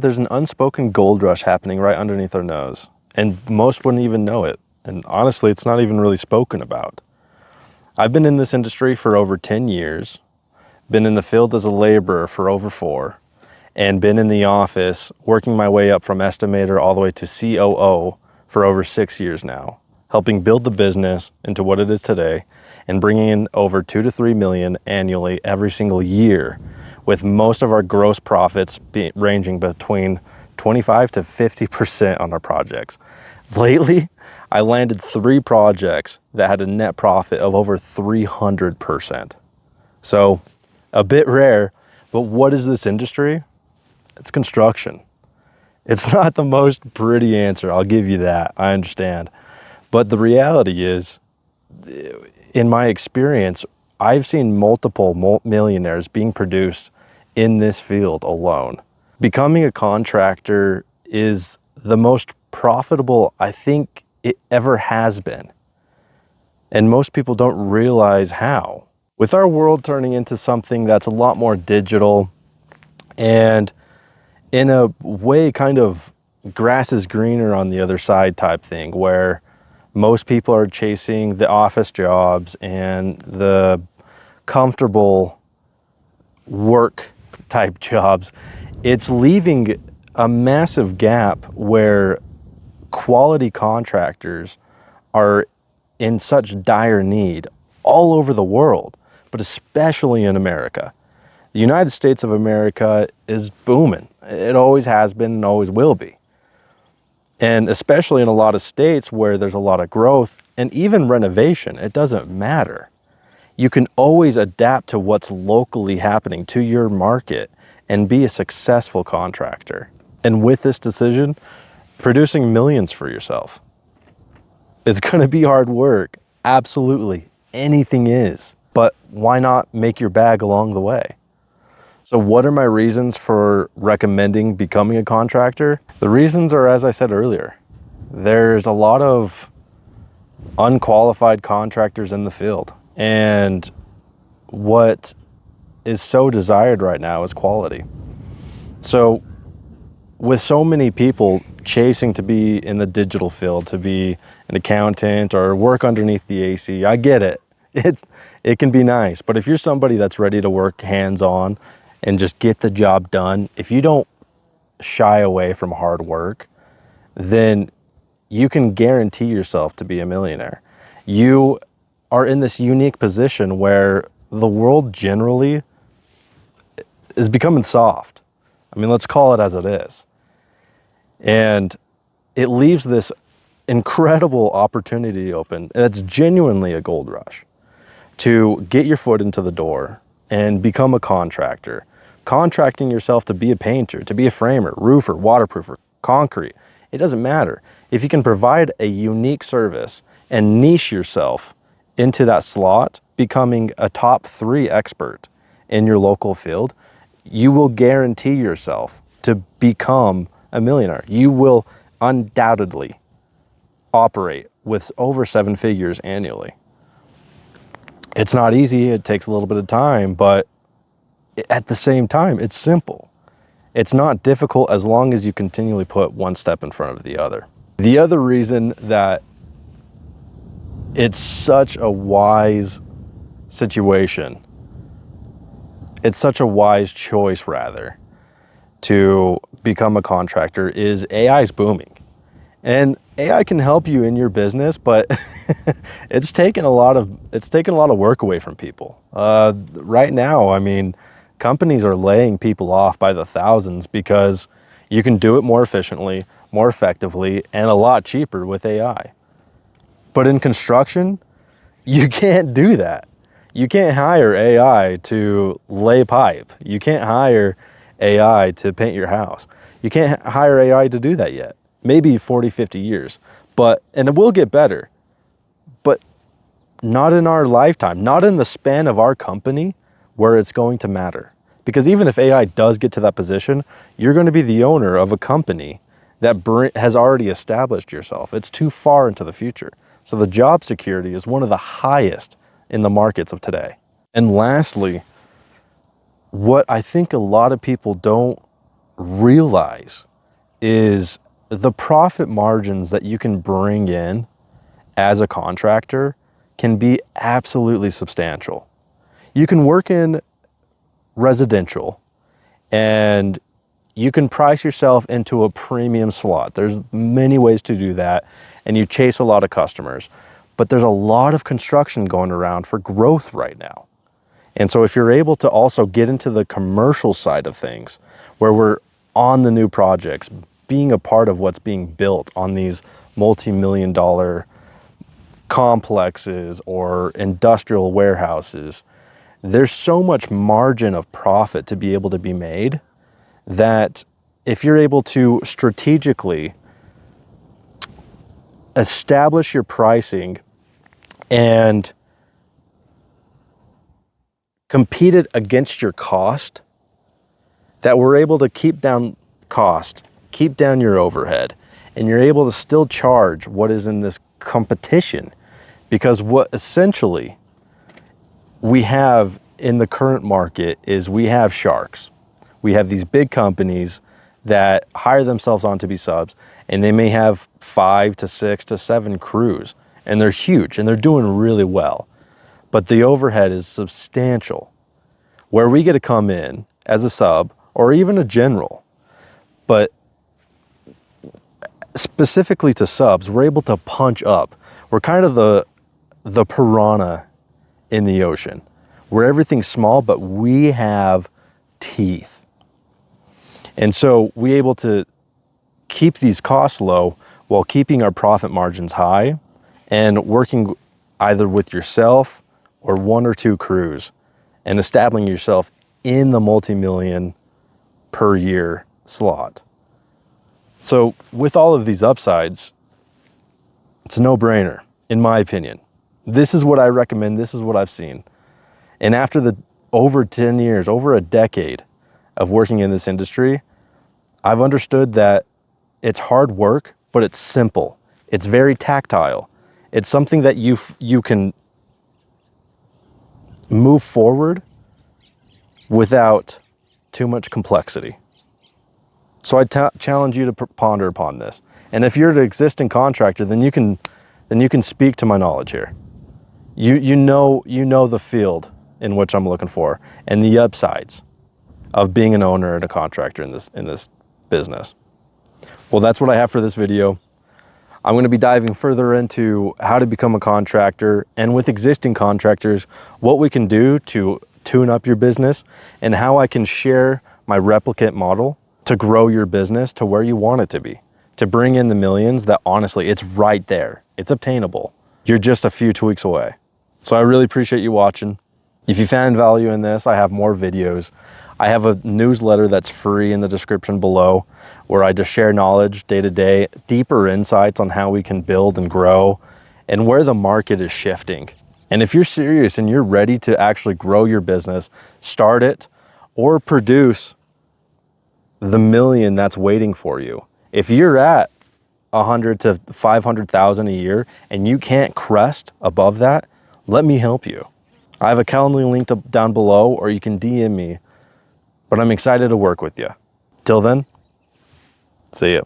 There's an unspoken gold rush happening right underneath our nose, and most wouldn't even know it. And honestly, it's not even really spoken about. I've been in this industry for over 10 years, been in the field as a laborer for over 4, and been in the office working my way up from estimator all the way to COO for over 6 years now, helping build the business into what it is today and bringing in over 2 to 3 million annually every single year, with most of our gross profits ranging between 25 to 50% on our projects. Lately, I landed 3 projects that had a net profit of over 300%. So a bit rare, but what is this industry? It's construction. It's not the most pretty answer, I'll give you that, I understand. But the reality is, in my experience, I've seen multiple millionaires being produced in this field alone. Becoming a contractor is the most profitable I think it ever has been. And most people don't realize how. With our world turning into something that's a lot more digital and in a way kind of grass is greener on the other side type thing, where most people are chasing the office jobs and the comfortable work type jobs, it's leaving a massive gap where quality contractors are in such dire need all over the world, but especially in America. The United States of America is booming. It always has been and always will be. And especially in a lot of states where there's a lot of growth and even renovation, it doesn't matter. You can always adapt to what's locally happening to your market and be a successful contractor. And with this decision, producing millions for yourself. It's gonna be hard work, absolutely. Anything is. But why not make your bag along the way? So what are my reasons for recommending becoming a contractor? The reasons are, as I said earlier, there's a lot of unqualified contractors in the field. And what is so desired right now is quality. So with so many people chasing to be in the digital field, to be an accountant or work underneath the AC, I get it. It can be nice. But if you're somebody that's ready to work hands-on and just get the job done, if you don't shy away from hard work, then you can guarantee yourself to be a millionaire. You are in this unique position where the world generally is becoming soft. I mean, let's call it as it is. And it leaves this incredible opportunity open, and it's genuinely a gold rush to get your foot into the door and become a contractor. Contracting yourself to be a painter, to be a framer, roofer, waterproofer, concrete, it doesn't matter. If you can provide a unique service and niche yourself into that slot, becoming a top 3 expert in your local field, you will guarantee yourself to become a millionaire. You will undoubtedly operate with over 7 figures annually. It's not easy, it takes a little bit of time, but at the same time, it's simple. It's not difficult as long as you continually put one step in front of the other. The other reason that it's such a wise situation, it's such a wise choice rather, to become a contractor is AI is booming. And AI can help you in your business, but it's taken a lot of work away from people. Right now, I mean, companies are laying people off by the thousands because you can do it more efficiently, more effectively, and a lot cheaper with AI. But in construction, you can't do that. You can't hire AI to lay pipe. You can't hire AI to paint your house. You can't hire AI to do that yet. Maybe 40, 50 years, and it will get better, but not in our lifetime, not in the span of our company where it's going to matter. Because even if AI does get to that position, you're going to be the owner of a company that has already established yourself. It's too far into the future. So the job security is one of the highest in the markets of today. And lastly, what I think a lot of people don't realize is the profit margins that you can bring in as a contractor can be absolutely substantial. You can work in residential and you can price yourself into a premium slot. There's many ways to do that, and you chase a lot of customers. But there's a lot of construction going around for growth right now. And so if you're able to also get into the commercial side of things, where we're on the new projects, being a part of what's being built on these multi-million-dollar complexes or industrial warehouses, there's so much margin of profit to be able to be made that if you're able to strategically establish your pricing and compete it against your cost, that we're able to keep down cost, keep down your overhead, and you're able to still charge what is in this competition. Because what essentially we have in the current market is we have sharks. We have these big companies that hire themselves on to be subs, and they may have 5 to 6 to 7 crews, and they're huge and they're doing really well. But the overhead is substantial. Where we get to come in as a sub or even a general, but specifically to subs, we're able to punch up. We're kind of the piranha in the ocean, where everything's small, but we have teeth. And so we're able to keep these costs low while keeping our profit margins high and working either with yourself or 1 or 2 crews and establishing yourself in the multi-million per year slot. So with all of these upsides, it's a no-brainer, in my opinion. This is what I recommend. This is what I've seen. And after the over 10 years, over a decade of working in this industry, I've understood that it's hard work, but it's simple. It's very tactile. It's something that you can move forward without too much complexity. So I challenge you to ponder upon this. And if you're an existing contractor, then you can speak to my knowledge here. You know the field in which I'm looking for and the upsides of being an owner and a contractor in this business. Well, that's what I have for this video. I'm going to be diving further into how to become a contractor, and with existing contractors, what we can do to tune up your business and how I can share my replicate model to grow your business to where you want it to be, to bring in the millions that honestly, it's right there. It's obtainable. You're just a few tweaks away. So I really appreciate you watching. If you found value in this, I have more videos. I have a newsletter that's free in the description below where I just share knowledge day to day, deeper insights on how we can build and grow and where the market is shifting. And if you're serious and you're ready to actually grow your business, start it, or produce the million that's waiting for you. If you're at 100 to 500,000 a year and you can't crest above that, let me help you. I have a Calendly link down below, or you can DM me, but I'm excited to work with you. Till then, see ya.